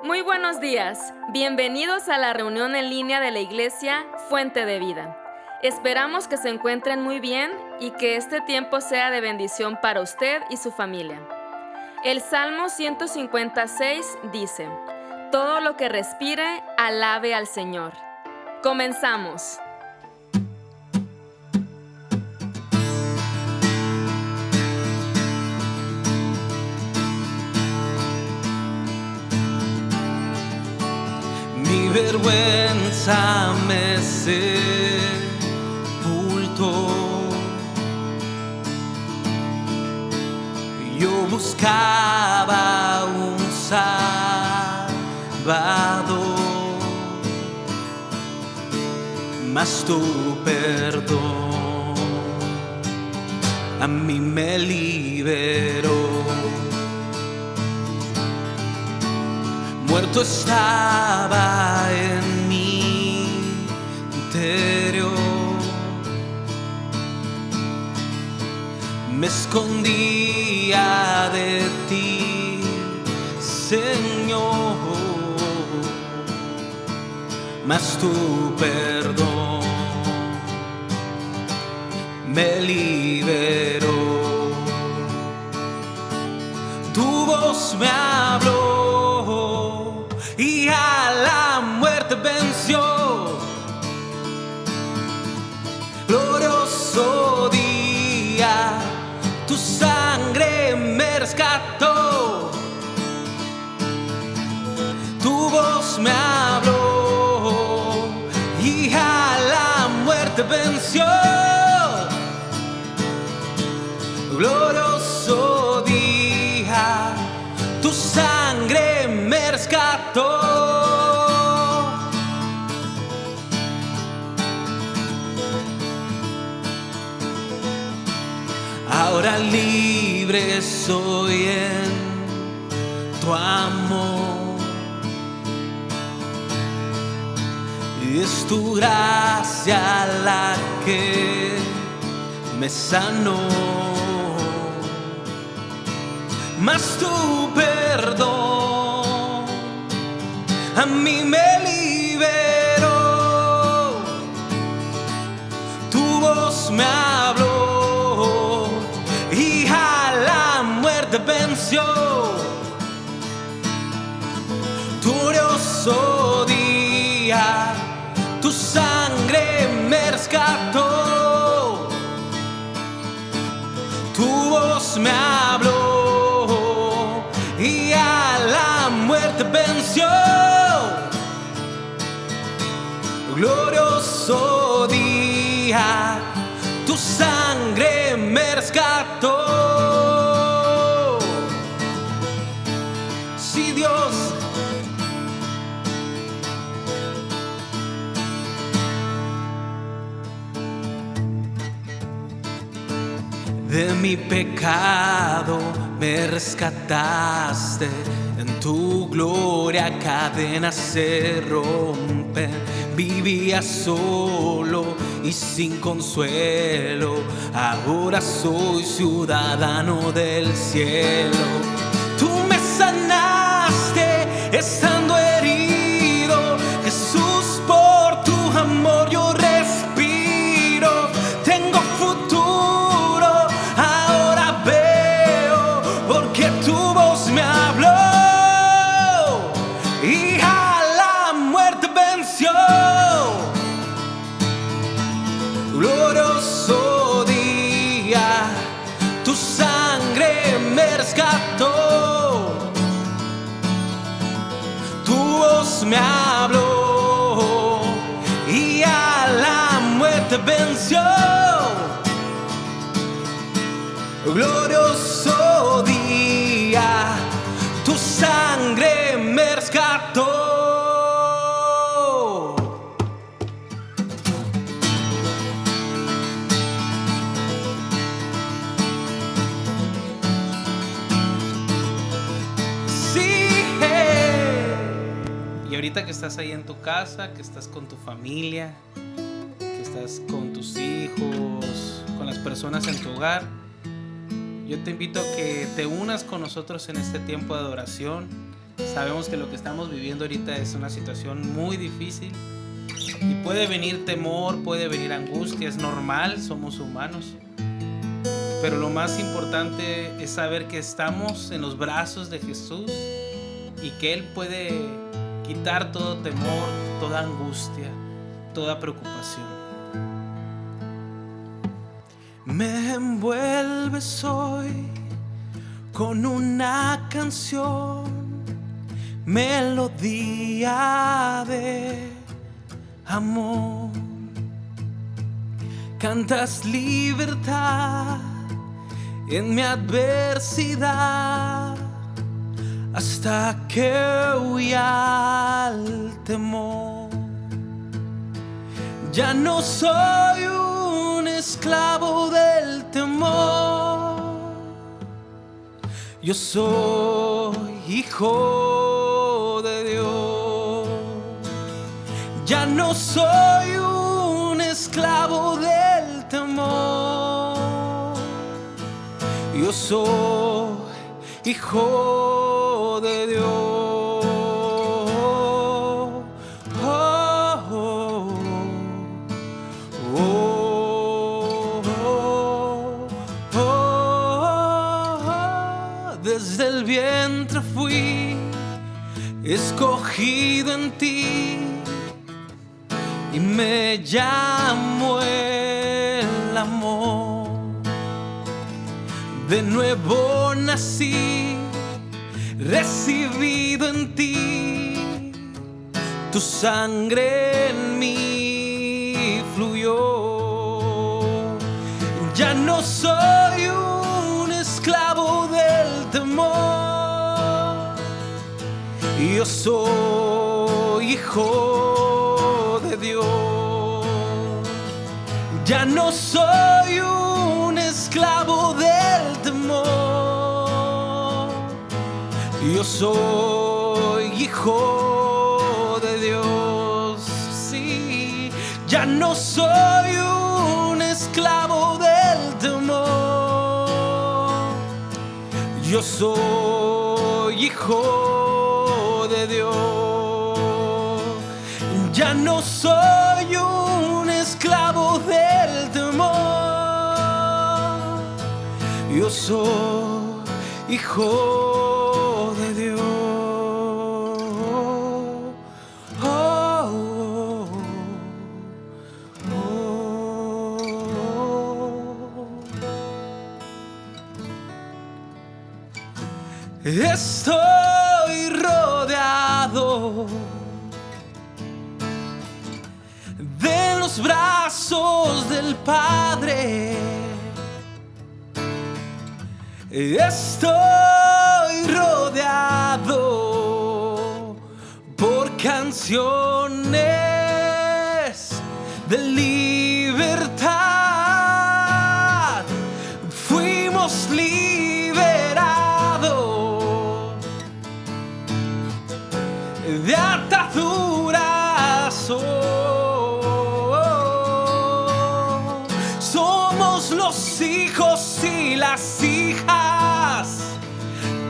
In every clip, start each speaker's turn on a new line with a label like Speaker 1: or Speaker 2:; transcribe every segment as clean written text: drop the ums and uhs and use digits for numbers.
Speaker 1: Muy buenos días, bienvenidos a la reunión en línea de la Iglesia Fuente de Vida. Esperamos que se encuentren muy bien y que este tiempo sea de bendición para usted y su familia. El Salmo 156 dice: todo lo que respire, alabe al Señor. Comenzamos.
Speaker 2: Mi vergüenza me sepultó. Yo buscaba un Salvador, mas tu perdón a mí me liberó. Muerto estaba en mi interior, me escondía de ti, Señor, mas tu perdón me liberó. Tu voz me habló y a la muerte venció. Glorioso día, tu sangre me rescató. Tu voz me habló y a la muerte venció. Glorioso día, tu sangre me rescató. Ahora libre soy en tu amor, y es tu gracia la que me sanó. Mas tu perdón a mí me liberó. Tu voz me habló y a la muerte venció. Tu glorioso día, tu sangre me rescató. Tu voz me habló y a la muerte venció. Glorioso día, tu sangre me rescató. Sí, Dios. De mi pecado me rescataste, en tu gloria cadenas se rompen. Vivía solo y sin consuelo, ahora soy ciudadano del cielo. Tú me sanaste estando herido, Jesús, por tu amor yo respiro. Tengo futuro, ahora veo, porque tu voz me habló y a la muerte venció. Glorioso día, tu sangre me rescató. Tu voz me habló y a la muerte venció. Glorioso día, tu sangre me rescató. Y ahorita que estás ahí en tu casa, que estás con tu familia, que estás con tus hijos, con las personas en tu hogar, yo te invito a que te unas con nosotros en este tiempo de adoración. Sabemos que lo que estamos viviendo ahorita es una situación muy difícil y puede venir temor, puede venir angustia, es normal, somos humanos. Pero lo más importante es saber que estamos en los brazos de Jesús y que Él puede quitar todo temor, toda angustia, toda preocupación. Me envuelves hoy con una canción, melodía de amor. Cantas libertad en mi adversidad hasta que huya el temor. Ya no soy un esclavo del temor, yo soy hijo de Dios. Ya no soy un esclavo del temor, yo soy hijo de Dios. Oh, oh, oh, oh, oh. Desde el vientre fui escogido en ti y me llamo el amor. De nuevo nací, recibido en ti, tu sangre en mí fluyó. Ya no soy un esclavo del temor, yo soy hijo de Dios. Ya no soy un esclavo del temor, yo soy hijo de Dios. Sí, ya no soy un esclavo del temor, yo soy hijo de Dios. Ya no soy un esclavo del temor, yo soy hijo de Dios. Oh, oh, oh, oh. Estoy rodeado de los brazos del Padre. Estoy rodeado por canciones de libertad. Fuimos liberados de ataduras. Somos los hijos y las hijas,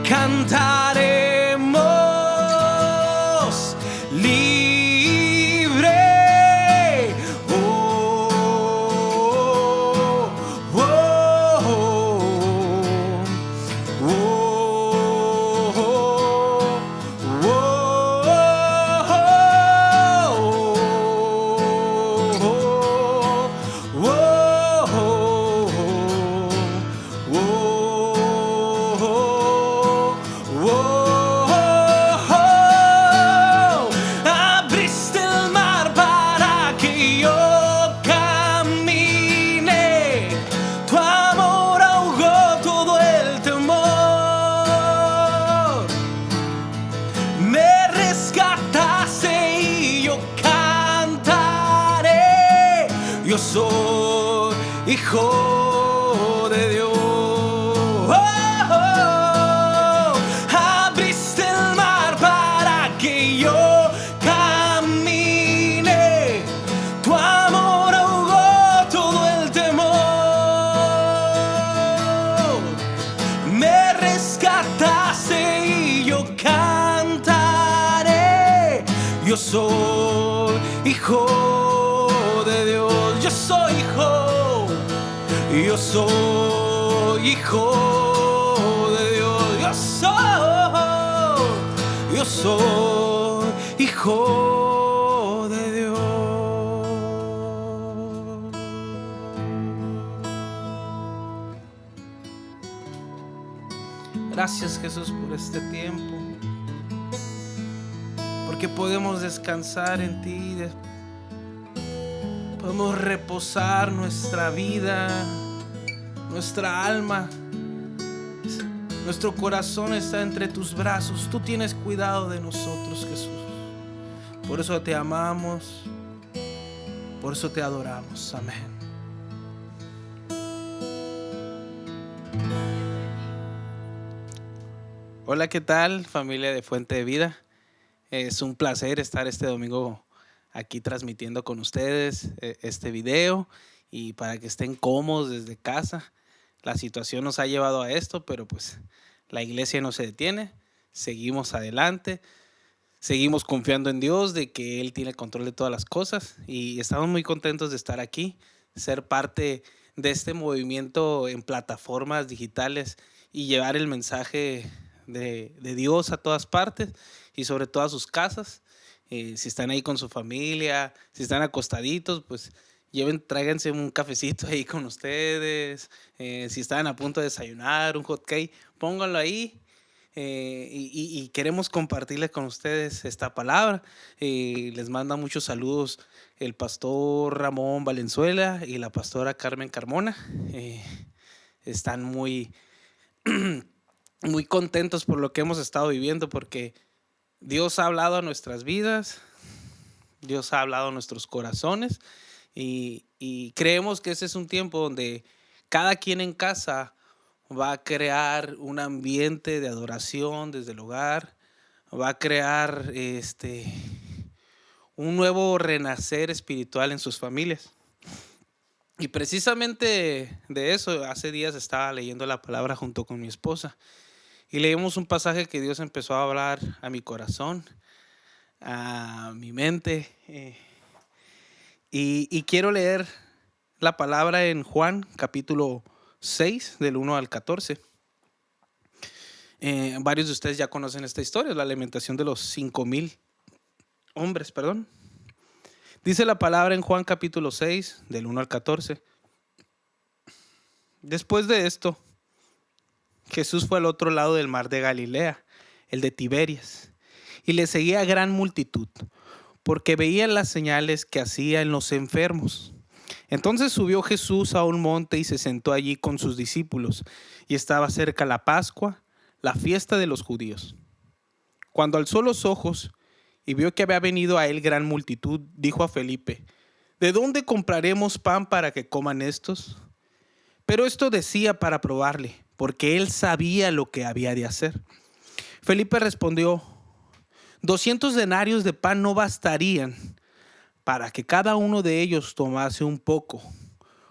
Speaker 2: cantaremos libre. Oh, oh, oh, abriste el mar para que yo camine. Tu amor ahogó todo el temor. Me rescataste y yo cantaré. Yo soy hijo de Dios. Abriste el mar para que yo camine. Tu amor ahogó todo el temor. Me rescataste y yo cantaré. soy hijo de Dios. Yo soy hijo. Yo soy hijo de Dios. Yo soy hijo de Dios. Gracias, Jesús, por este tiempo, porque podemos descansar en ti, podemos reposar nuestra vida, nuestra alma, nuestro corazón está entre tus brazos. Tú tienes cuidado de nosotros, Jesús. Por eso te amamos, por eso te adoramos. Amén. Hola, ¿qué tal, familia de Fuente de Vida? Es un placer estar este domingo aquí transmitiendo con ustedes este video, y para que estén cómodos desde casa. La situación nos ha llevado a esto, pero pues la iglesia no se detiene, seguimos adelante, seguimos confiando en Dios de que Él tiene control de todas las cosas, y estamos muy contentos de estar aquí, ser parte de este movimiento en plataformas digitales y llevar el mensaje de Dios a todas partes y sobre todo a sus casas. Si están ahí con su familia, si están acostaditos, pues tráiganse un cafecito ahí con ustedes. Si están a punto de desayunar, un hot cake, pónganlo ahí. Y queremos compartirles con ustedes esta palabra. Les manda muchos saludos el pastor Ramón Valenzuela y la pastora Carmen Carmona. Están muy contentos por lo que hemos estado viviendo, porque Dios ha hablado a nuestras vidas, Dios ha hablado a nuestros corazones, y creemos que ese es un tiempo donde cada quien en casa va a crear un ambiente de adoración desde el hogar, va a crear un nuevo renacer espiritual en sus familias. Y precisamente de eso, hace días estaba leyendo la palabra junto con mi esposa, y leímos un pasaje que Dios empezó a hablar a mi corazón, a mi mente. Y quiero leer la palabra en Juan capítulo 6, del 1 al 14. Varios de ustedes ya conocen esta historia, la alimentación de los 5,000 hombres, perdón. Dice la palabra en Juan capítulo 6, del 1 al 14. Después de esto, Jesús fue al otro lado del mar de Galilea, el de Tiberias, y le seguía gran multitud, porque veían las señales que hacía en los enfermos. Entonces subió Jesús a un monte y se sentó allí con sus discípulos, y estaba cerca la Pascua, la fiesta de los judíos. Cuando alzó los ojos y vio que había venido a él gran multitud, dijo a Felipe: ¿de dónde compraremos pan para que coman estos? Pero esto decía para probarle, porque él sabía lo que había de hacer. Felipe respondió: 200 denarios de pan no bastarían para que cada uno de ellos tomase un poco.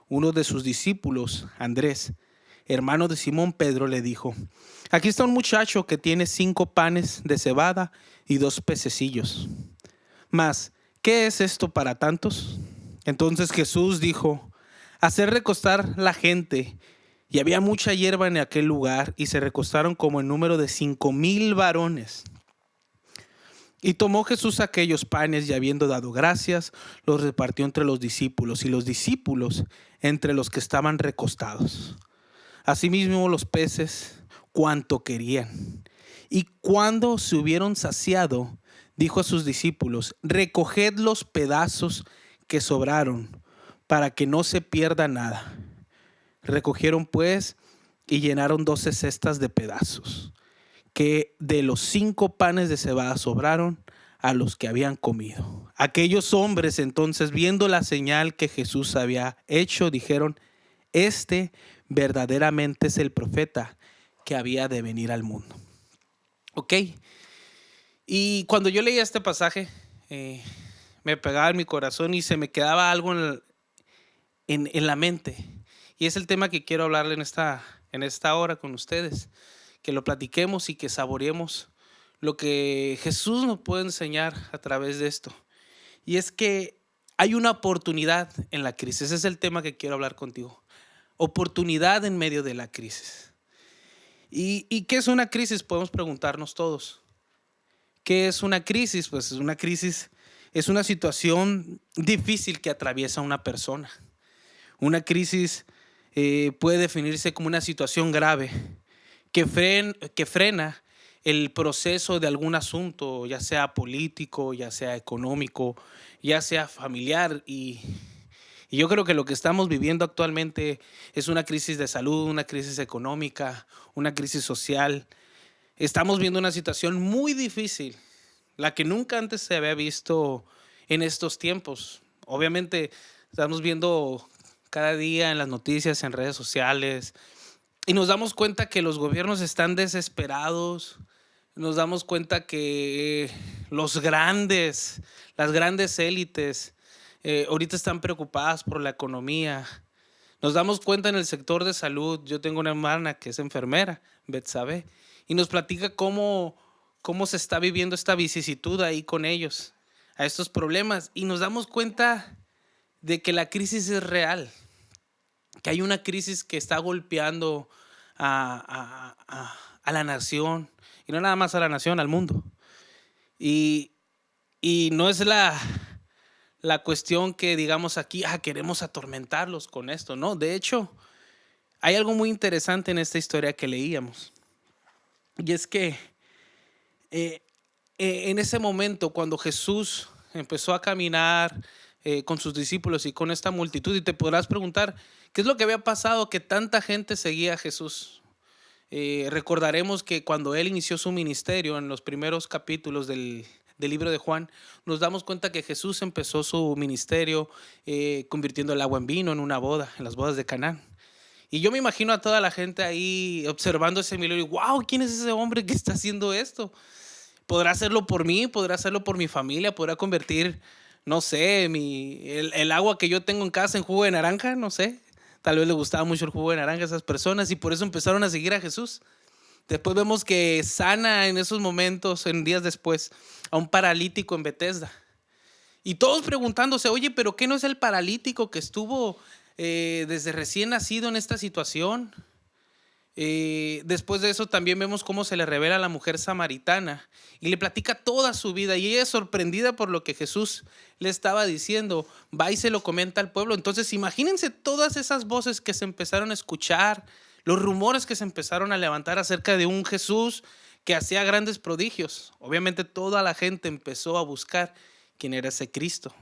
Speaker 2: Uno de sus discípulos, Andrés, hermano de Simón Pedro, le dijo: aquí está un muchacho que tiene 5 panes de cebada y 2 pececillos. Mas, ¿qué es esto para tantos? Entonces Jesús dijo: hacer recostar la gente. Y había mucha hierba en aquel lugar, y se recostaron como en número de 5,000 varones. Y tomó Jesús aquellos panes, y habiendo dado gracias, los repartió entre los discípulos, y los discípulos entre los que estaban recostados. Asimismo los peces, cuanto querían. Y cuando se hubieron saciado, dijo a sus discípulos: recoged los pedazos que sobraron, para que no se pierda nada. Recogieron pues y llenaron 12 cestas de pedazos, que de los 5 panes de cebada sobraron a los que habían comido. Aquellos hombres entonces, viendo la señal que Jesús había hecho, dijeron: este verdaderamente es el profeta que había de venir al mundo. Ok. Y cuando yo leía este pasaje, me pegaba en mi corazón y se me quedaba algo en la mente. Y es el tema que quiero hablarle en esta hora con ustedes. Que lo platiquemos y que saboreemos lo que Jesús nos puede enseñar a través de esto. Y es que hay una oportunidad en la crisis. Ese es el tema que quiero hablar contigo. Oportunidad en medio de la crisis. ¿Y qué es una crisis? Podemos preguntarnos todos. ¿Qué es una crisis? Pues una crisis es una situación difícil que atraviesa una persona. Una crisis puede definirse como una situación grave que frena el proceso de algún asunto, ya sea político, ya sea económico, ya sea familiar. Y yo creo que lo que estamos viviendo actualmente es una crisis de salud, una crisis económica, una crisis social. Estamos viendo una situación muy difícil, la que nunca antes se había visto en estos tiempos. Obviamente estamos viendo cada día en las noticias, en redes sociales, y nos damos cuenta que los gobiernos están desesperados. Nos damos cuenta que las grandes élites ahorita están preocupadas por la economía. Nos damos cuenta en el sector de salud. Yo tengo una hermana que es enfermera, Betsabe, y nos platica cómo se está viviendo esta vicisitud ahí con ellos, a estos problemas. Y nos damos cuenta de que la crisis es real, que hay una crisis que está golpeando a la nación, y no nada más a la nación, al mundo. Y no es la cuestión que digamos aquí, queremos atormentarlos con esto, no. De hecho, hay algo muy interesante en esta historia que leíamos, y es que en ese momento, cuando Jesús empezó a caminar con sus discípulos y con esta multitud, y te podrás preguntar, ¿qué es lo que había pasado que tanta gente seguía a Jesús? Recordaremos que cuando él inició su ministerio, en los primeros capítulos del libro de Juan, nos damos cuenta que Jesús empezó su ministerio convirtiendo el agua en vino en una boda, en las bodas de Canaán. Y yo me imagino a toda la gente ahí observando ese milagro y wow, ¿quién es ese hombre que está haciendo esto? ¿Podrá hacerlo por mí? ¿Podrá hacerlo por mi familia? ¿Podrá convertir, no sé, el agua que yo tengo en casa en jugo de naranja? No sé. Tal vez le gustaba mucho el jugo de naranja a esas personas y por eso empezaron a seguir a Jesús. Después vemos que sana en esos momentos, en días después, a un paralítico en Betesda. Y todos preguntándose, oye, ¿pero qué no es el paralítico que estuvo desde recién nacido en esta situación? Después de eso también vemos cómo se le revela a la mujer samaritana y le platica toda su vida, y ella es sorprendida por lo que Jesús le estaba diciendo, va y se lo comenta al pueblo. Entonces imagínense todas esas voces que se empezaron a escuchar, los rumores que se empezaron a levantar acerca de un Jesús que hacía grandes prodigios. Obviamente toda la gente empezó a buscar quién era ese Cristo,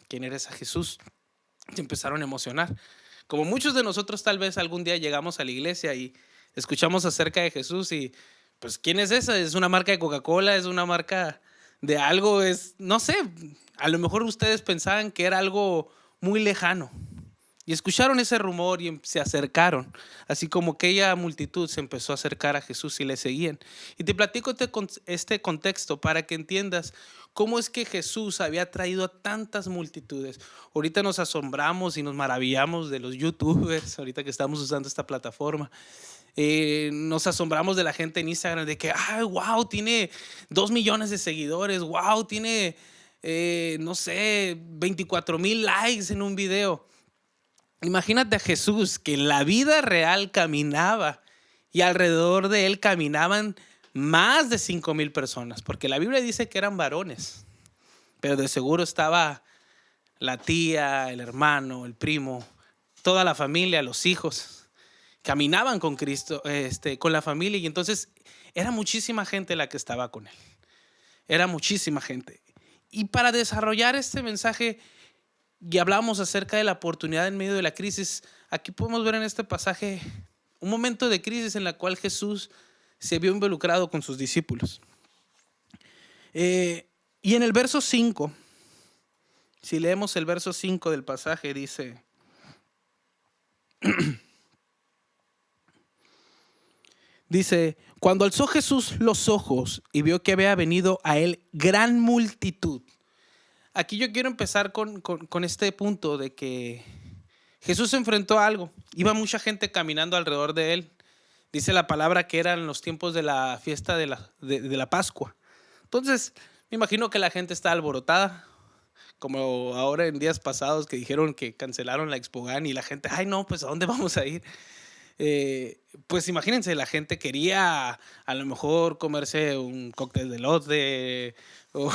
Speaker 2: quién era ese Jesús. Se empezaron a emocionar, como muchos de nosotros tal vez algún día llegamos a la iglesia y escuchamos acerca de Jesús y pues ¿quién es esa? ¿Es una marca de Coca-Cola? ¿Es una marca de algo? No sé, a lo mejor ustedes pensaban que era algo muy lejano y escucharon ese rumor y se acercaron, así como aquella multitud se empezó a acercar a Jesús y le seguían. Y te platico este contexto para que entiendas cómo es que Jesús había traído a tantas multitudes. Ahorita nos asombramos y nos maravillamos de los youtubers, ahorita que estamos usando esta plataforma. Nos asombramos de la gente en Instagram, de que, wow, tiene 2 millones de seguidores, wow, tiene, no sé, 24,000 likes en un video. Imagínate a Jesús que en la vida real caminaba y alrededor de él caminaban más de 5,000 personas, porque la Biblia dice que eran varones, pero de seguro estaba la tía, el hermano, el primo, toda la familia, los hijos. Caminaban con Cristo, con la familia, y entonces era muchísima gente la que estaba con él. Era muchísima gente. Y para desarrollar este mensaje, y hablamos acerca de la oportunidad en medio de la crisis, aquí podemos ver en este pasaje un momento de crisis en la cual Jesús se vio involucrado con sus discípulos. Y en el verso 5, si leemos el verso 5 del pasaje, dice... Dice, cuando alzó Jesús los ojos y vio que había venido a él gran multitud. Aquí yo quiero empezar con este punto de que Jesús se enfrentó a algo. Iba mucha gente caminando alrededor de él. Dice la palabra que eran los tiempos de la fiesta de la Pascua. Entonces, me imagino que la gente está alborotada, como ahora en días pasados que dijeron que cancelaron la Expogan y la gente, ay no, pues ¿a dónde vamos a ir? Pues imagínense, la gente quería a lo mejor comerse un cóctel de elote o,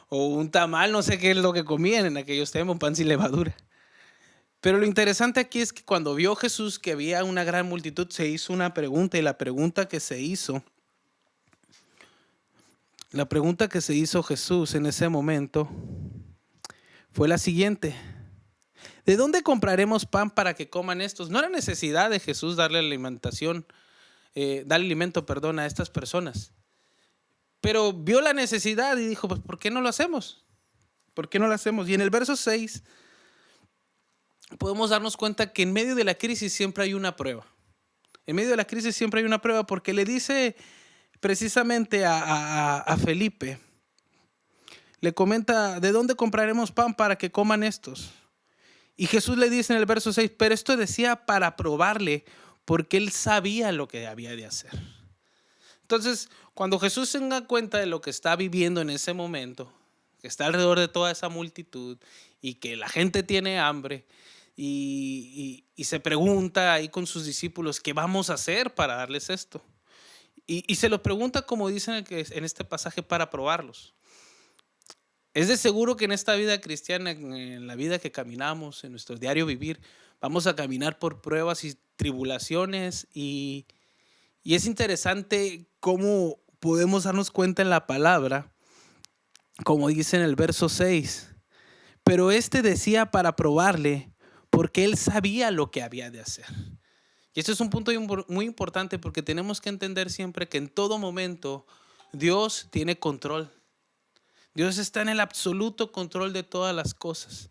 Speaker 2: o un tamal, no sé qué es lo que comían en aquellos tiempos, pan sin levadura. Pero lo interesante aquí es que cuando vio Jesús que había una gran multitud, se hizo una pregunta, y la pregunta que se hizo Jesús en ese momento fue la siguiente: ¿de dónde compraremos pan para que coman estos? No era necesidad de Jesús darle alimento, a estas personas. Pero vio la necesidad y dijo, pues ¿por qué no lo hacemos? ¿Por qué no lo hacemos? Y en el verso 6 podemos darnos cuenta que en medio de la crisis siempre hay una prueba. En medio de la crisis siempre hay una prueba, porque le dice precisamente a Felipe, le comenta, ¿de dónde compraremos pan para que coman estos? Y Jesús le dice en el verso 6, pero esto decía para probarle, porque él sabía lo que había de hacer. Entonces, cuando Jesús se da cuenta de lo que está viviendo en ese momento, que está alrededor de toda esa multitud y que la gente tiene hambre, y se pregunta ahí con sus discípulos, ¿qué vamos a hacer para darles esto? Y se lo pregunta, como dicen en este pasaje, para probarlos. Es de seguro que en esta vida cristiana, en la vida que caminamos, en nuestro diario vivir, vamos a caminar por pruebas y tribulaciones, y es interesante cómo podemos darnos cuenta en la palabra, como dice en el verso 6, pero este decía para probarle, porque él sabía lo que había de hacer. Y esto es un punto muy importante, porque tenemos que entender siempre que en todo momento Dios tiene control. Dios está en el absoluto control de todas las cosas.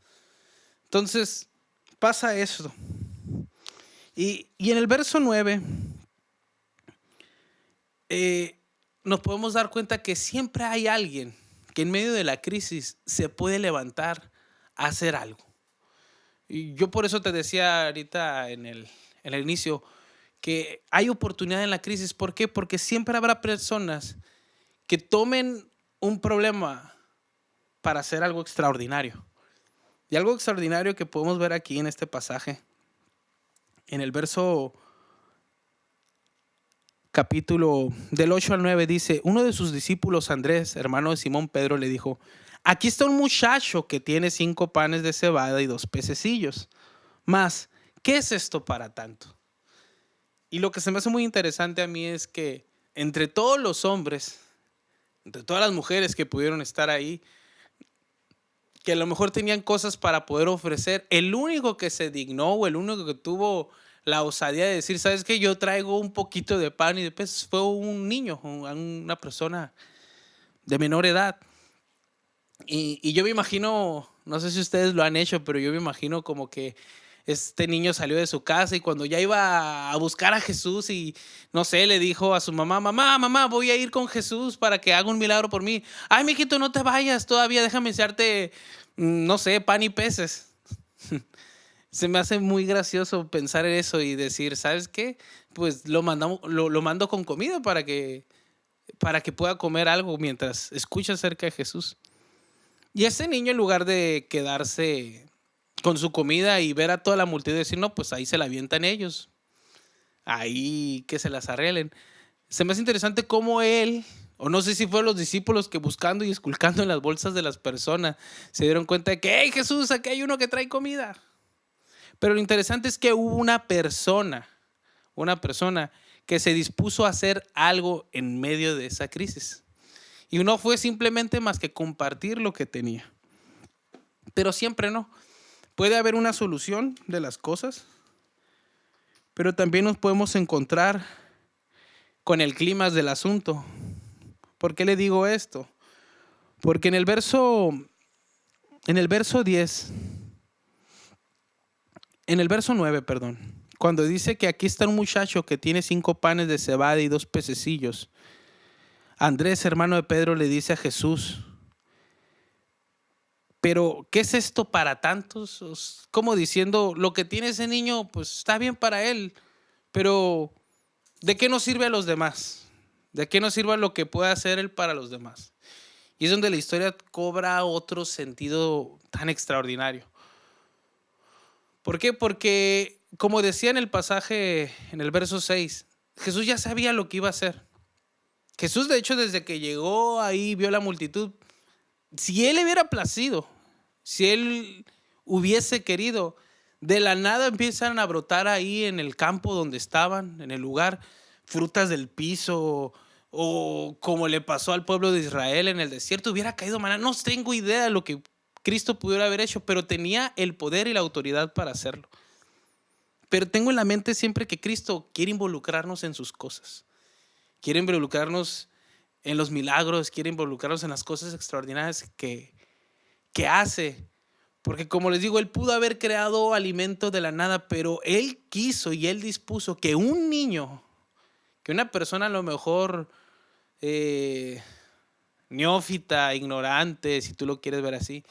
Speaker 2: Entonces pasa eso. Y en el verso 9 nos podemos dar cuenta que siempre hay alguien que en medio de la crisis se puede levantar a hacer algo. Y yo por eso te decía ahorita en el inicio que hay oportunidad en la crisis. ¿Por qué? Porque siempre habrá personas que tomen un problema para hacer algo extraordinario. Y algo extraordinario que podemos ver aquí en este pasaje, en el verso capítulo del 8 al 9, dice, uno de sus discípulos, Andrés, hermano de Simón Pedro, le dijo, aquí está un muchacho que tiene 5 panes de cebada y 2 pececillos. Mas, ¿qué es esto para tanto? Y lo que se me hace muy interesante a mí es que entre todos los hombres, entre todas las mujeres que pudieron estar ahí, que a lo mejor tenían cosas para poder ofrecer, el único que se dignó, o el único que tuvo la osadía de decir, ¿sabes qué? Yo traigo un poquito de pan y de peces, fue un niño, una persona de menor edad. Y yo me imagino, no sé si ustedes lo han hecho, pero yo me imagino como que este niño salió de su casa y cuando ya iba a buscar a Jesús y no sé, le dijo a su mamá, mamá, voy a ir con Jesús para que haga un milagro por mí. Ay, mijito, no te vayas todavía, déjame echarte, no sé, pan y peces. Se me hace muy gracioso pensar en eso y decir, ¿sabes qué? Pues lo mando con comida para que pueda comer algo mientras escucha acerca de Jesús. Y ese niño, en lugar de quedarse con su comida y ver a toda la multitud y decir, no, pues ahí se la avientan ellos, ahí que se las arreglen. Se me hace interesante cómo él, o no sé si fueron los discípulos que buscando y esculcando en las bolsas de las personas se dieron cuenta de que, hey Jesús, aquí hay uno que trae comida. Pero lo interesante es que hubo una persona que se dispuso a hacer algo en medio de esa crisis. Y no fue simplemente más que compartir lo que tenía. Pero siempre no. Puede haber una solución de las cosas, pero también nos podemos encontrar con el clímax del asunto. ¿Por qué le digo esto? Porque en el verso 9, cuando dice que aquí está un muchacho que tiene 5 panes de cebada y 2 pececillos, Andrés, hermano de Pedro, le dice a Jesús, pero ¿qué es esto para tantos? Como diciendo, lo que tiene ese niño, pues está bien para él, pero ¿de qué nos sirve a los demás? ¿De qué nos sirve lo que puede hacer él para los demás? Y es donde la historia cobra otro sentido tan extraordinario. ¿Por qué? Porque, como decía en el pasaje, en el verso 6, Jesús ya sabía lo que iba a hacer. Jesús, de hecho, desde que llegó ahí, vio la multitud. Si él le hubiera placido, si él hubiese querido, de la nada empiezan a brotar ahí en el campo donde estaban, en el lugar, frutas del piso, o como le pasó al pueblo de Israel en el desierto, hubiera caído maná. No tengo idea de lo que Cristo pudiera haber hecho, pero tenía el poder y la autoridad para hacerlo. Pero tengo en la mente siempre que Cristo quiere involucrarnos en sus cosas. Quiere involucrarnos en los milagros, quiere involucrarnos en las cosas extraordinarias que hace. Porque como les digo, Él pudo haber creado alimento de la nada, pero Él quiso y Él dispuso que un niño, que una persona a lo mejor neófita, ignorante, si tú lo quieres ver así,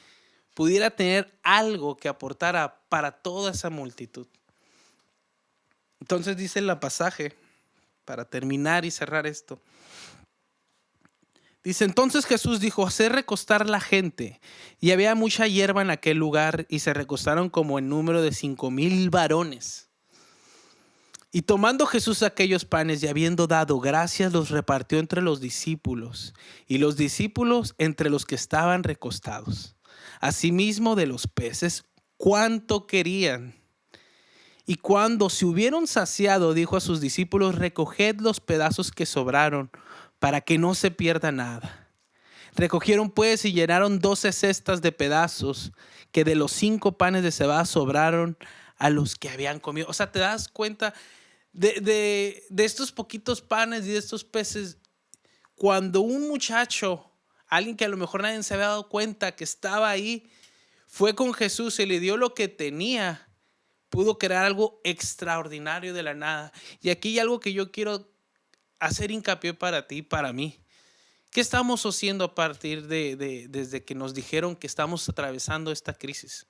Speaker 2: pudiera tener algo que aportara para toda esa multitud. Entonces dice el pasaje, para terminar y cerrar esto, dice: entonces Jesús dijo: haced recostar la gente. Y había mucha hierba en aquel lugar, y se recostaron como en número de 5,000 varones. Y tomando Jesús aquellos panes y habiendo dado gracias, los repartió entre los discípulos, y los discípulos entre los que estaban recostados. Asimismo de los peces, cuánto querían. Y cuando se hubieron saciado, dijo a sus discípulos: recoged los pedazos que sobraron, para que no se pierda nada. Recogieron pues y llenaron 12 cestas de pedazos, que de los 5 panes de cebada sobraron a los que habían comido. O sea, te das cuenta de estos poquitos panes y de estos peces. Cuando un muchacho, alguien que a lo mejor nadie se había dado cuenta que estaba ahí, fue con Jesús y le dio lo que tenía, pudo crear algo extraordinario de la nada. Y aquí hay algo que yo quiero hacer hincapié para ti y para mí. ¿Qué estamos haciendo a partir desde que nos dijeron que estamos atravesando esta crisis?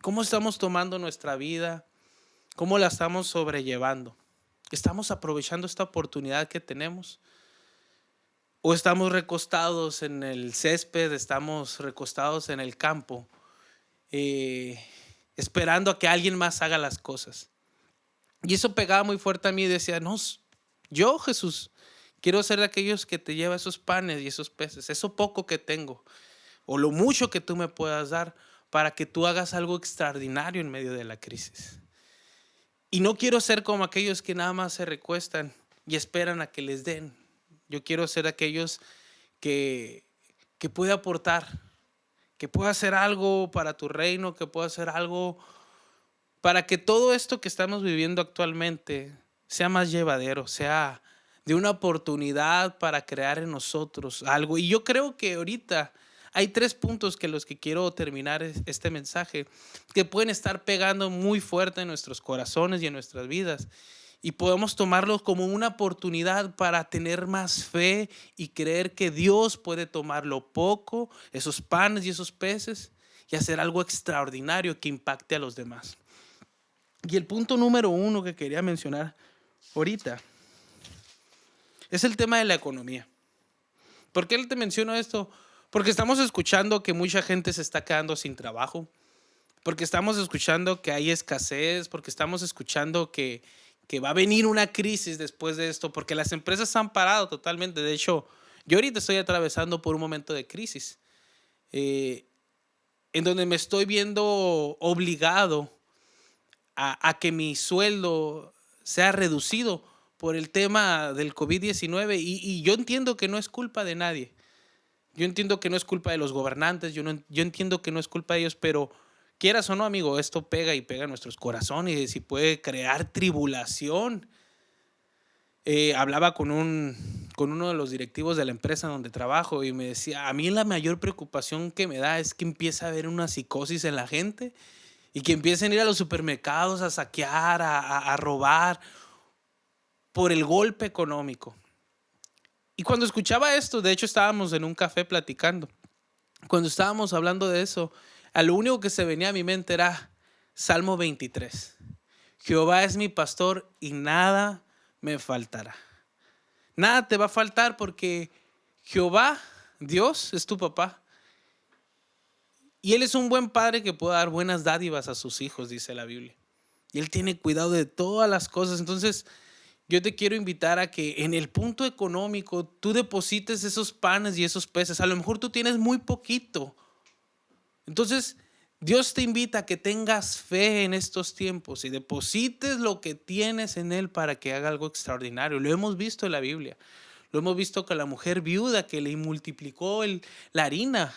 Speaker 2: ¿Cómo estamos tomando nuestra vida? ¿Cómo la estamos sobrellevando? ¿Estamos aprovechando esta oportunidad que tenemos? ¿O estamos recostados en el césped, estamos recostados en el campo, esperando a que alguien más haga las cosas? Y eso pegaba muy fuerte a mí y decía: no, yo, Jesús, quiero ser de aquellos que te lleva esos panes y esos peces, eso poco que tengo, o lo mucho que tú me puedas dar, para que tú hagas algo extraordinario en medio de la crisis. Y no quiero ser como aquellos que nada más se recuestan y esperan a que les den. Yo quiero ser aquellos que pueda aportar, que pueda hacer algo para tu reino, que pueda hacer algo para que todo esto que estamos viviendo actualmente sea más llevadero, sea de una oportunidad para crear en nosotros algo. Y yo creo que ahorita hay 3 puntos que los que quiero terminar este mensaje, que pueden estar pegando muy fuerte en nuestros corazones y en nuestras vidas. Y podemos tomarlos como una oportunidad para tener más fe y creer que Dios puede tomar lo poco, esos panes y esos peces, y hacer algo extraordinario que impacte a los demás. Y el punto número 1 que quería mencionar ahorita es el tema de la economía. ¿Por qué te menciono esto? Porque estamos escuchando que mucha gente se está quedando sin trabajo, porque estamos escuchando que hay escasez, porque estamos escuchando que va a venir una crisis después de esto, porque las empresas han parado totalmente. De hecho, yo ahorita estoy atravesando por un momento de crisis, en donde me estoy viendo obligado a que mi sueldo sea reducido por el tema del COVID-19. Y yo entiendo que no es culpa de nadie. Yo entiendo que no es culpa de los gobernantes, yo entiendo que no es culpa de ellos, pero quieras o no, amigo, esto pega y pega en nuestros corazones y puede crear tribulación. Hablaba con uno de los directivos de la empresa donde trabajo y me decía: a mí la mayor preocupación que me da es que empieza a haber una psicosis en la gente y que empiecen a ir a los supermercados a saquear, a robar por el golpe económico. Y cuando escuchaba esto, de hecho estábamos en un café platicando, cuando estábamos hablando de eso, a lo único que se venía a mi mente era Salmo 23. Jehová es mi pastor y nada me faltará. Nada te va a faltar porque Jehová Dios es tu papá. Y Él es un buen padre que puede dar buenas dádivas a sus hijos, dice la Biblia. Y Él tiene cuidado de todas las cosas. Entonces, yo te quiero invitar a que en el punto económico tú deposites esos panes y esos peces. A lo mejor tú tienes muy poquito. Entonces, Dios te invita a que tengas fe en estos tiempos y deposites lo que tienes en Él para que haga algo extraordinario. Lo hemos visto en la Biblia. Lo hemos visto con la mujer viuda que le multiplicó la harina.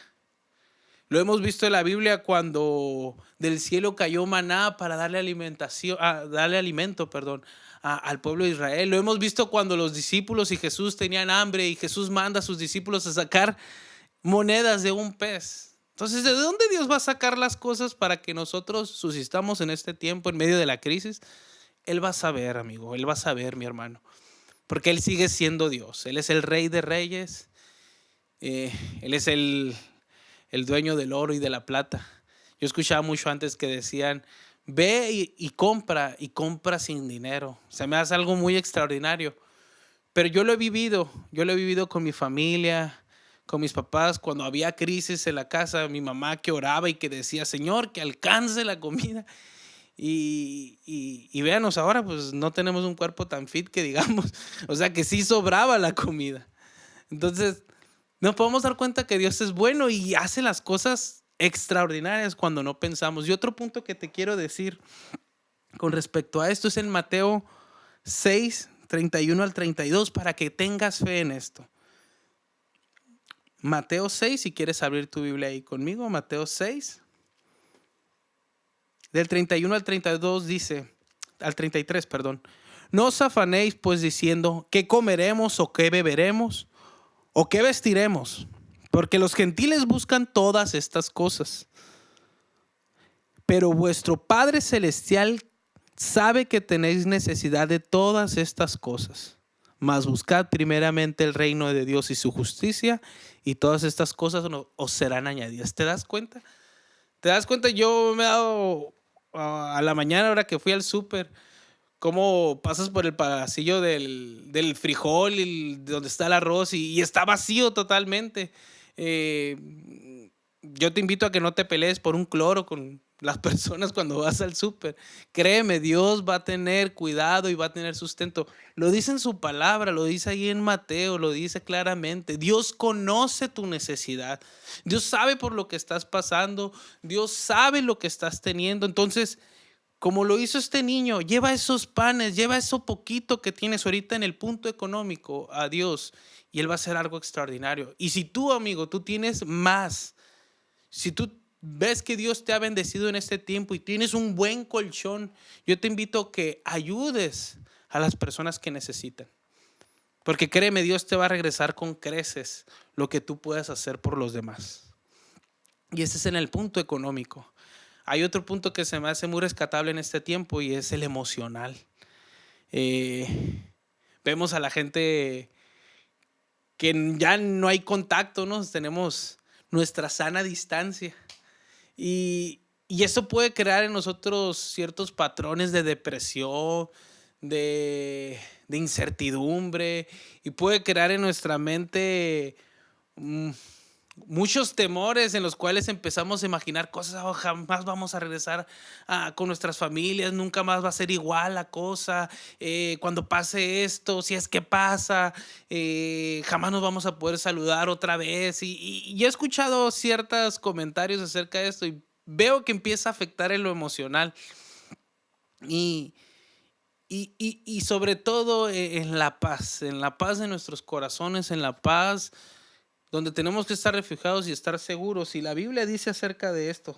Speaker 2: Lo hemos visto en la Biblia cuando del cielo cayó maná para darle alimento, al pueblo de Israel. Lo hemos visto cuando los discípulos y Jesús tenían hambre y Jesús manda a sus discípulos a sacar monedas de un pez. Entonces, ¿de dónde Dios va a sacar las cosas para que nosotros subsistamos en este tiempo, en medio de la crisis? Él va a saber, amigo, Él va a saber, mi hermano, porque Él sigue siendo Dios. Él es el Rey de Reyes, Él es el dueño del oro y de la plata. Yo escuchaba mucho antes que decían, ve y compra sin dinero. Se me hace algo muy extraordinario. Pero yo lo he vivido con mi familia, con mis papás, cuando había crisis en la casa, mi mamá que oraba y que decía, Señor, que alcance la comida. Y véanos ahora, pues no tenemos un cuerpo tan fit que digamos, o sea que sí sobraba la comida. Entonces, nos podemos dar cuenta que Dios es bueno y hace las cosas extraordinarias cuando no pensamos. Y otro punto que te quiero decir con respecto a esto es en Mateo 6, 31 al 32, para que tengas fe en esto. Mateo 6, si quieres abrir tu Biblia ahí conmigo, Mateo 6, del 31 al 32 dice, al 33, perdón. No os afanéis pues diciendo, ¿qué comeremos o qué beberemos? ¿O qué vestiremos? Porque los gentiles buscan todas estas cosas. Pero vuestro Padre Celestial sabe que tenéis necesidad de todas estas cosas. Mas buscad primeramente el reino de Dios y su justicia, y todas estas cosas os serán añadidas. ¿Te das cuenta? ¿Te das cuenta? Yo me he dado a la mañana, ahora que fui al súper, cómo pasas por el pasillo del frijol y donde está el arroz y está vacío totalmente. Yo te invito a que no te pelees por un cloro con las personas cuando vas al súper. Créeme, Dios va a tener cuidado y va a tener sustento. Lo dice en su palabra, lo dice ahí en Mateo, lo dice claramente. Dios conoce tu necesidad. Dios sabe por lo que estás pasando. Dios sabe lo que estás teniendo. Entonces, como lo hizo este niño, lleva esos panes, lleva eso poquito que tienes ahorita en el punto económico a Dios y Él va a hacer algo extraordinario. Y si tú, amigo, tú tienes más, si tú ves que Dios te ha bendecido en este tiempo y tienes un buen colchón, yo te invito a que ayudes a las personas que necesitan. Porque créeme, Dios te va a regresar con creces lo que tú puedas hacer por los demás. Y ese es en el punto económico. Hay otro punto que se me hace muy rescatable en este tiempo y es el emocional. Vemos a la gente que ya no hay contacto, ¿no? Tenemos nuestra sana distancia. Y eso puede crear en nosotros ciertos patrones de depresión, de incertidumbre, y puede crear en nuestra mente muchos temores en los cuales empezamos a imaginar cosas, jamás vamos a regresar con nuestras familias, nunca más va a ser igual la cosa, cuando pase esto, si es que pasa, jamás nos vamos a poder saludar otra vez. Y he escuchado ciertos comentarios acerca de esto y veo que empieza a afectar en lo emocional y sobre todo en la paz de nuestros corazones, en la paz donde tenemos que estar refugiados y estar seguros. Y la Biblia dice acerca de esto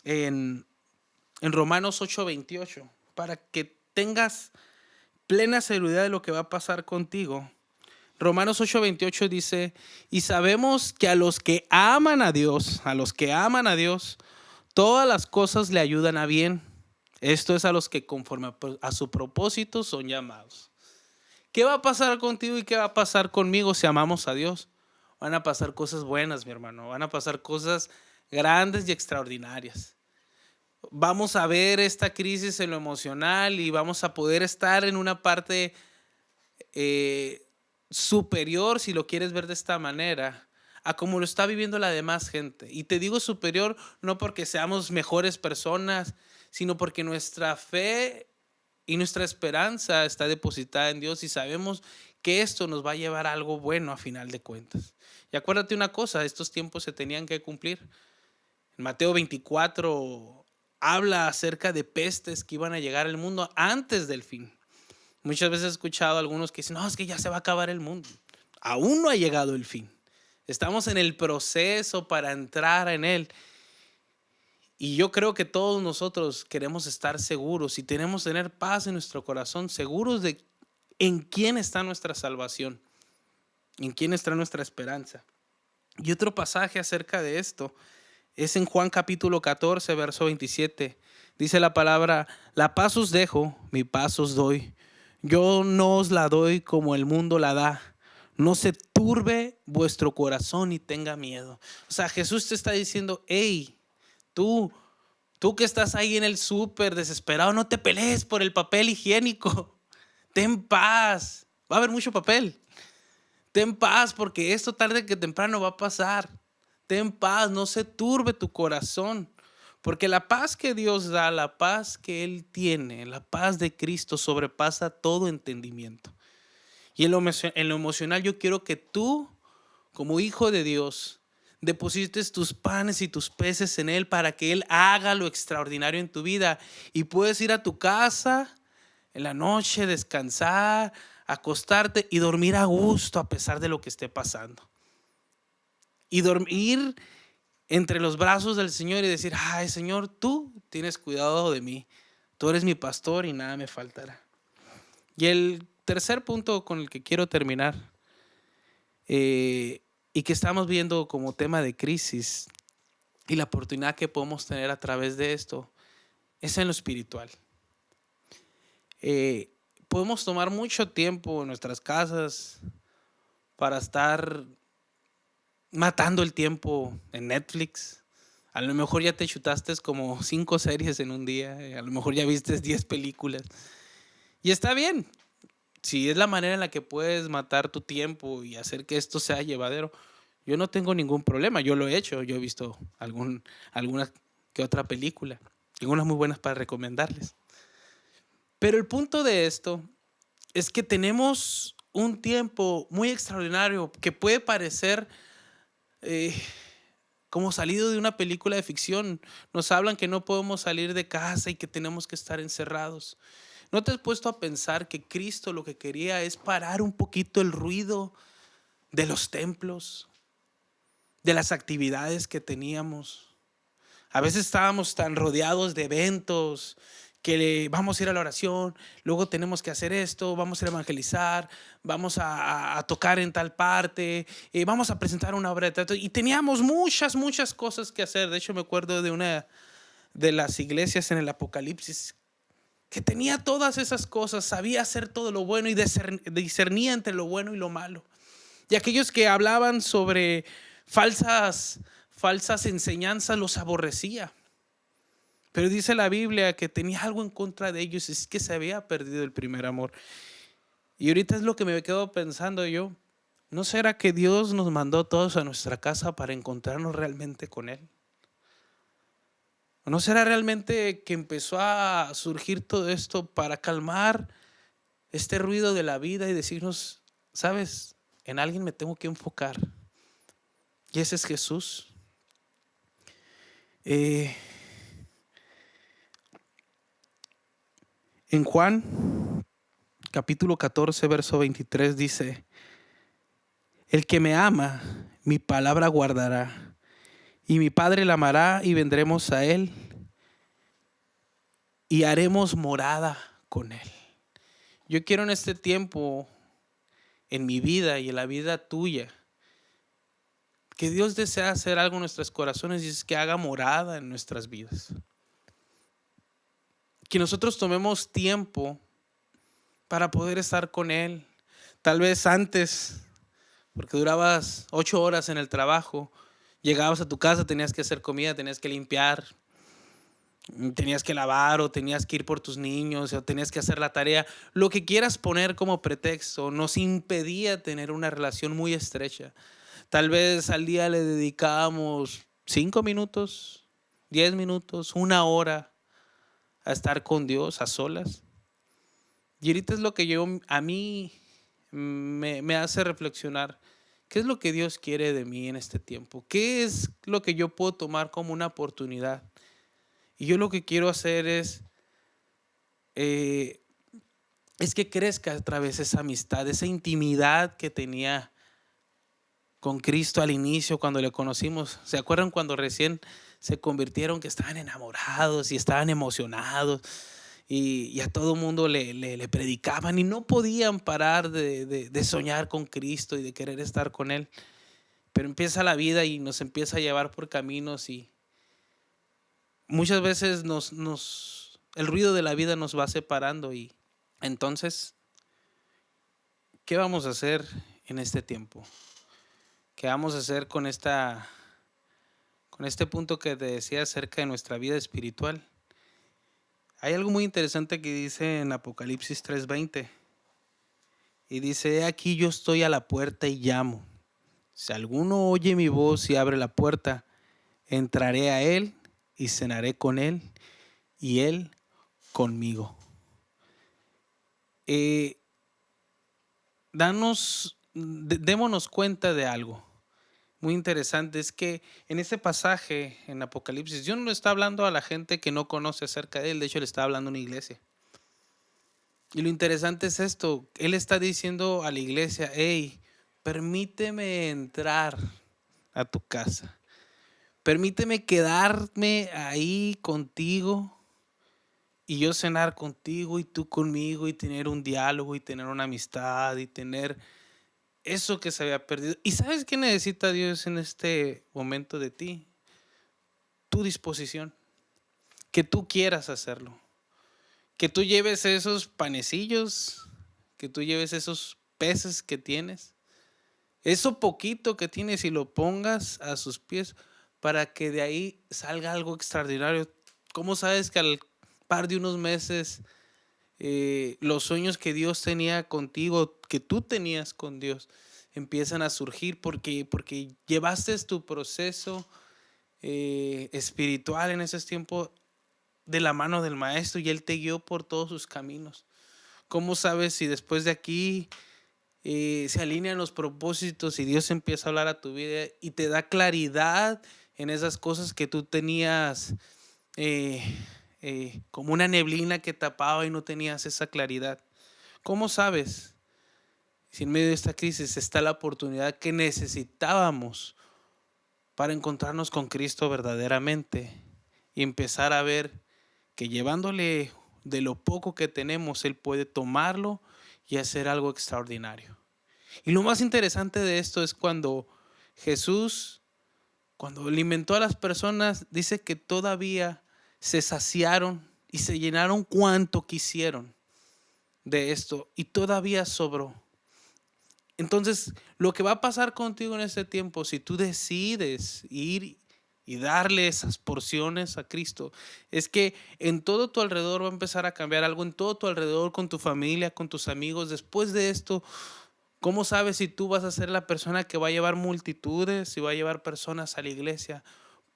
Speaker 2: en Romanos 8:28, para que tengas plena seguridad de lo que va a pasar contigo. Romanos 8:28 dice, y sabemos que a los que aman a Dios, todas las cosas le ayudan a bien. Esto es a los que conforme a su propósito son llamados. ¿Qué va a pasar contigo y qué va a pasar conmigo si amamos a Dios? Van a pasar cosas buenas, mi hermano. Van a pasar cosas grandes y extraordinarias. Vamos a ver esta crisis en lo emocional y vamos a poder estar en una parte superior, si lo quieres ver de esta manera, a como lo está viviendo la demás gente. Y te digo superior no porque seamos mejores personas, sino porque nuestra fe y nuestra esperanza está depositada en Dios y sabemos que esto nos va a llevar a algo bueno a final de cuentas. Y acuérdate una cosa, estos tiempos se tenían que cumplir. En Mateo 24 habla acerca de pestes que iban a llegar al mundo antes del fin. Muchas veces he escuchado a algunos que dicen, no, es que ya se va a acabar el mundo. Aún no ha llegado el fin. Estamos en el proceso para entrar en él. Y yo creo que todos nosotros queremos estar seguros y tenemos que tener paz en nuestro corazón, seguros de en quién está nuestra salvación, en quién está nuestra esperanza. Y otro pasaje acerca de esto es en Juan capítulo 14, verso 27. Dice la palabra, la paz os dejo, mi paz os doy. Yo no os la doy como el mundo la da. No se turbe vuestro corazón y tenga miedo. O sea, Jesús te está diciendo, hey, tú que estás ahí en el súper desesperado, no te pelees por el papel higiénico. Ten paz. Va a haber mucho papel. Ten paz porque esto tarde que temprano va a pasar. Ten paz, no se turbe tu corazón. Porque la paz que Dios da, la paz que Él tiene, la paz de Cristo sobrepasa todo entendimiento. Y en lo emocional yo quiero que tú, como hijo de Dios, deposites tus panes y tus peces en Él para que Él haga lo extraordinario en tu vida. Y puedes ir a tu casa en la noche, descansar, acostarte y dormir a gusto a pesar de lo que esté pasando. Y dormir entre los brazos del Señor y decir, ay Señor, tú tienes cuidado de mí. Tú eres mi pastor y nada me faltará. Y el tercer punto con el que quiero terminar, y que estamos viendo como tema de crisis y la oportunidad que podemos tener a través de esto, es en lo espiritual. Podemos tomar mucho tiempo en nuestras casas para estar matando el tiempo en Netflix. A lo mejor ya te chutaste como 5 series en un día, a lo mejor ya viste 10 películas. Y está bien, si es la manera en la que puedes matar tu tiempo y hacer que esto sea llevadero, yo no tengo ningún problema, yo lo he hecho, yo he visto alguna que otra película, algunas muy buenas para recomendarles. Pero el punto de esto es que tenemos un tiempo muy extraordinario que puede parecer como salido de una película de ficción. Nos hablan que no podemos salir de casa y que tenemos que estar encerrados. ¿No te has puesto a pensar que Cristo lo que quería es parar un poquito el ruido de los templos, de las actividades que teníamos? A veces estábamos tan rodeados de eventos que vamos a ir a la oración, luego tenemos que hacer esto, vamos a ir a evangelizar, vamos a tocar en tal parte, vamos a presentar una obra de teatro. Y teníamos muchas cosas que hacer. De hecho, me acuerdo de una de las iglesias en el Apocalipsis que tenía todas esas cosas, sabía hacer todo lo bueno y discernía entre lo bueno y lo malo. Y aquellos que hablaban sobre falsas enseñanzas los aborrecía. Pero dice la Biblia que tenía algo en contra de ellos, es que se había perdido el primer amor. Y ahorita es lo que me quedo pensando yo, ¿no será que Dios nos mandó todos a nuestra casa para encontrarnos realmente con Él? ¿O no será realmente que empezó a surgir todo esto para calmar este ruido de la vida y decirnos, sabes, en alguien me tengo que enfocar? Y ese es Jesús. En Juan capítulo 14 verso 23 dice, el que me ama, mi palabra guardará, y mi Padre la amará y vendremos a él y haremos morada con él. Yo quiero en este tiempo, en mi vida y en la vida tuya, que Dios desea hacer algo en nuestros corazones y es que haga morada en nuestras vidas. Que nosotros tomemos tiempo para poder estar con Él. Tal vez antes, porque durabas 8 horas en el trabajo, llegabas a tu casa, tenías que hacer comida, tenías que limpiar. Tenías que lavar o tenías que ir por tus niños o tenías que hacer la tarea. Lo que quieras poner como pretexto nos impedía tener una relación muy estrecha. Tal vez al día le dedicábamos 5 minutos, 10 minutos, 1 hora a estar con Dios a solas. Y ahorita es lo que a mí me hace reflexionar. ¿Qué es lo que Dios quiere de mí en este tiempo? ¿Qué es lo que yo puedo tomar como una oportunidad? Y yo lo que quiero hacer es que crezca a través de esa amistad, esa intimidad que tenía con Cristo al inicio cuando le conocimos. ¿Se acuerdan cuando recién se convirtieron, que estaban enamorados y estaban emocionados y a todo mundo le predicaban y no podían parar de soñar con Cristo y de querer estar con Él? Pero empieza la vida y nos empieza a llevar por caminos y muchas veces el ruido de la vida nos va separando. Y entonces, ¿qué vamos a hacer en este tiempo? ¿Qué vamos a hacer con este punto que te decía acerca de nuestra vida espiritual? Hay algo muy interesante que dice en Apocalipsis 3:20 y dice: aquí yo estoy a la puerta y llamo. Si alguno oye mi voz y abre la puerta, entraré a él y cenaré con él y él conmigo. Démonos cuenta de algo muy interesante. Es que en ese pasaje en Apocalipsis, Dios no le está hablando a la gente que no conoce acerca de Él. De hecho, le está hablando a una iglesia. Y lo interesante es esto. Él está diciendo a la iglesia: hey, permíteme entrar a tu casa. Permíteme quedarme ahí contigo y yo cenar contigo y tú conmigo y tener un diálogo y tener una amistad y tener eso que se había perdido. ¿Y sabes qué necesita Dios en este momento de ti? Tu disposición. Que tú quieras hacerlo. Que tú lleves esos panecillos, que tú lleves esos peces que tienes, eso poquito que tienes, y lo pongas a sus pies para que de ahí salga algo extraordinario. ¿Cómo sabes que al par de unos meses los sueños que Dios tenía contigo, que tú tenías con Dios, empiezan a surgir? Porque llevaste tu proceso espiritual en ese tiempo de la mano del maestro y Él te guió por todos sus caminos. ¿Cómo sabes si después de aquí se alinean los propósitos y Dios empieza a hablar a tu vida y te da claridad en esas cosas que tú tenías como una neblina que tapaba y no tenías esa claridad? ¿Cómo sabes si en medio de esta crisis está la oportunidad que necesitábamos para encontrarnos con Cristo verdaderamente y empezar a ver que llevándole de lo poco que tenemos, Él puede tomarlo y hacer algo extraordinario? Y lo más interesante de esto es cuando Jesús, cuando alimentó a las personas, dice que todavía se saciaron y se llenaron cuanto quisieron de esto y todavía sobró. Entonces, lo que va a pasar contigo en este tiempo, si tú decides ir y darle esas porciones a Cristo, es que en todo tu alrededor va a empezar a cambiar algo, en todo tu alrededor, con tu familia, con tus amigos. Después de esto, ¿cómo sabes si tú vas a ser la persona que va a llevar multitudes, si va a llevar personas a la iglesia?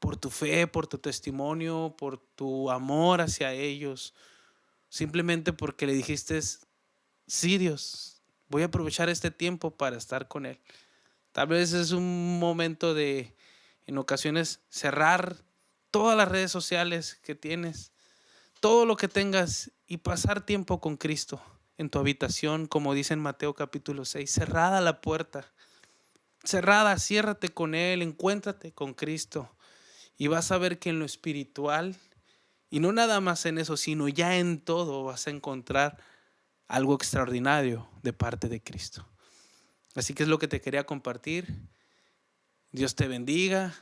Speaker 2: Por tu fe, por tu testimonio, por tu amor hacia ellos. Simplemente porque le dijiste: sí, Dios, voy a aprovechar este tiempo para estar con Él. Tal vez es un momento de, en ocasiones, cerrar todas las redes sociales que tienes, todo lo que tengas, y pasar tiempo con Cristo en tu habitación, como dice en Mateo capítulo 6, cerrada la puerta, cerrada, ciérrate con Él, encuéntrate con Cristo y vas a ver que en lo espiritual, y no nada más en eso, sino ya en todo, vas a encontrar algo extraordinario de parte de Cristo. Así que es lo que te quería compartir. Dios te bendiga.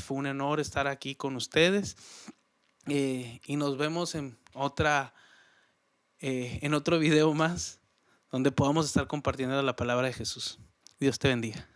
Speaker 2: Fue un honor estar aquí con ustedes. Y nos vemos en otro video más, donde podamos estar compartiendo la palabra de Jesús. Dios te bendiga.